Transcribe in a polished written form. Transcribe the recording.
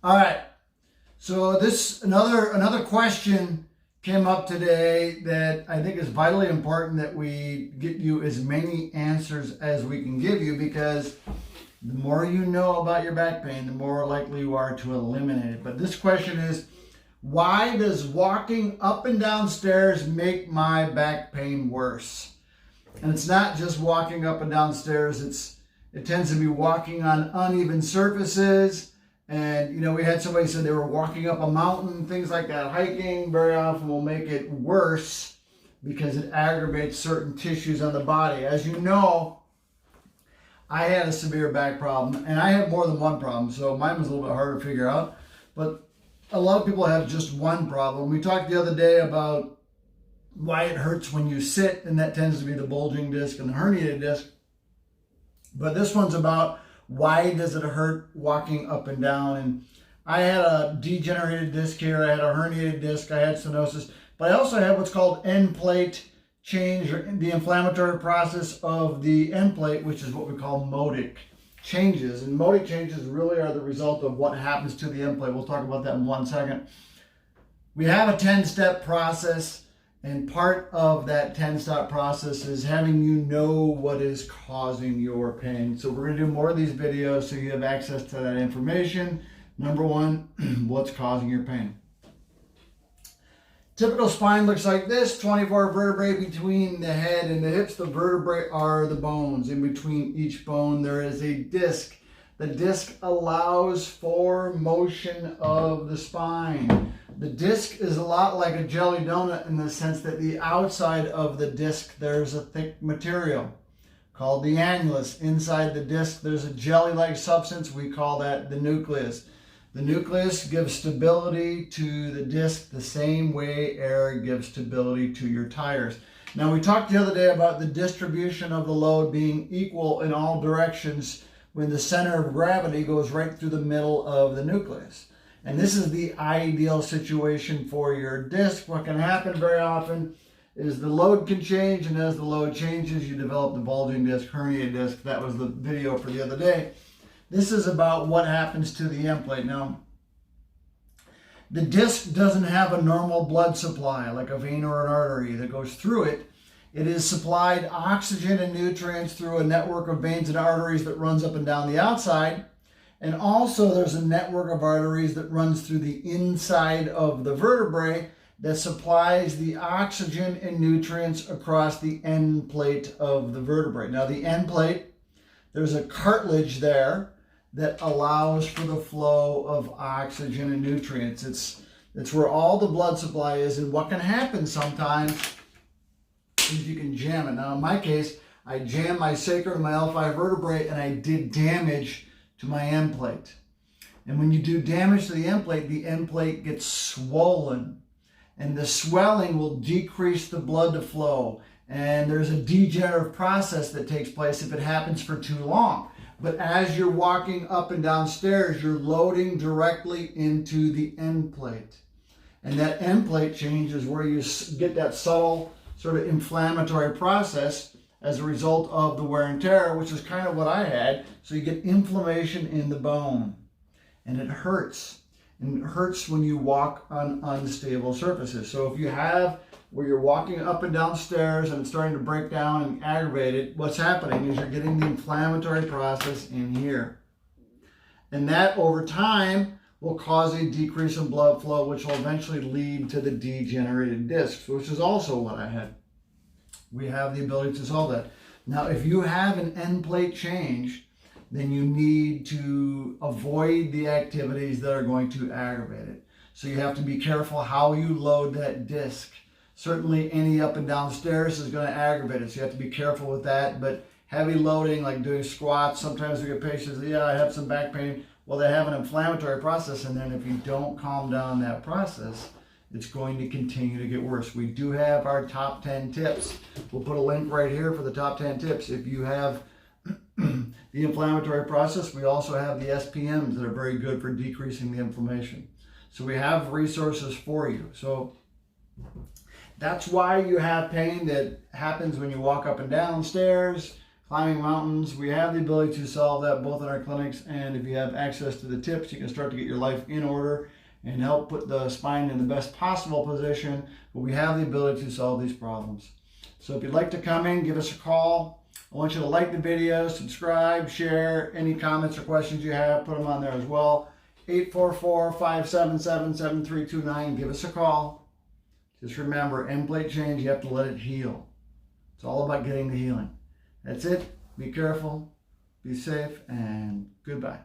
All right. So another question came up today that I think is vitally important that we get you as many answers as we can give you, because the more you know about your back pain, the more likely you are to eliminate it. But this question is, why does walking up and down stairs make my back pain worse? And it's not just walking up and down stairs. It tends to be walking on uneven surfaces. And, we had somebody said they were walking up a mountain, things like that. Hiking very often will make it worse because it aggravates certain tissues on the body. As you know, I had a severe back problem, and I have more than one problem, so mine was a little bit harder to figure out. But a lot of people have just one problem. We talked the other day about why it hurts when you sit, and that tends to be the bulging disc and the herniated disc. But this one's about why does it hurt walking up and down. And I had a degenerated disc here, I had a herniated disc, I had stenosis, but I also have what's called end plate change, or the inflammatory process of the end plate, which is what we call modic changes. And modic changes really are the result of what happens to the end plate. We'll talk about that in 1 second. We have a 10-step process. And part of that 10-step process is having you know what is causing your pain. So we're going to do more of these videos so you have access to that information. Number one, what's causing your pain? Typical spine looks like this, 24 vertebrae between the head and the hips. The vertebrae are the bones. In between each bone there is a disc. The disc allows for motion of the spine. The disc is a lot like a jelly donut in the sense that the outside of the disc there's a thick material called the annulus. Inside the disc there's a jelly-like substance. We call that the nucleus. The nucleus gives stability to the disc the same way air gives stability to your tires. Now, we talked the other day about the distribution of the load being equal in all directions when the center of gravity goes right through the middle of the nucleus. And this is the ideal situation for your disc. What can happen very often is the load can change, and as the load changes, you develop the bulging disc, herniated disc. That was the video for the other day. This is about what happens to the end plate. Now, the disc doesn't have a normal blood supply, like a vein or an artery that goes through it. It is supplied oxygen and nutrients through a network of veins and arteries that runs up and down the outside. And also there's a network of arteries that runs through the inside of the vertebrae that supplies the oxygen and nutrients across the end plate of the vertebrae. Now, the end plate, there's a cartilage there that allows for the flow of oxygen and nutrients. It's where all the blood supply is. And what can happen sometimes is you can jam it. Now, in my case, I jammed my sacrum and my L5 vertebrae, and I did damage to my end plate. And when you do damage to the end plate gets swollen, and the swelling will decrease the blood to flow. And there's a degenerative process that takes place if it happens for too long. But as you're walking up and down stairs, you're loading directly into the end plate. And that end plate change is where you get that subtle sort of inflammatory process as a result of the wear and tear, which is kind of what I had. So you get inflammation in the bone, and it hurts. And it hurts when you walk on unstable surfaces. So if you have where you're walking up and down stairs and it's starting to break down and aggravate it, what's happening is you're getting the inflammatory process in here. And that over time will cause a decrease in blood flow, which will eventually lead to the degenerated discs, which is also what I had. We have the ability to solve that. Now, if you have an end plate change, then you need to avoid the activities that are going to aggravate it. So you have to be careful how you load that disc. Certainly any up and down stairs is going to aggravate it, so you have to be careful with that. But heavy loading, like doing squats, sometimes we get patients, yeah, I have some back pain. Well, they have an inflammatory process, and then if you don't calm down that process, it's going to continue to get worse. We do have our top 10 tips. We'll put a link right here for the top 10 tips. If you have the inflammatory process, we also have the SPMs that are very good for decreasing the inflammation. So we have resources for you. So that's why you have pain that happens when you walk up and down stairs, climbing mountains. We have the ability to solve that both in our clinics, and if you have access to the tips, you can start to get your life in order and help put the spine in the best possible position. But we have the ability to solve these problems. So if you'd like to come in, give us a call. I want you to like the video, subscribe, share. Any comments or questions you have, put them on there as well. 844-577-7329. Give us a call. Just remember, end plate change, you have to let it heal. It's all about getting the healing. That's it. Be careful, be safe, and goodbye.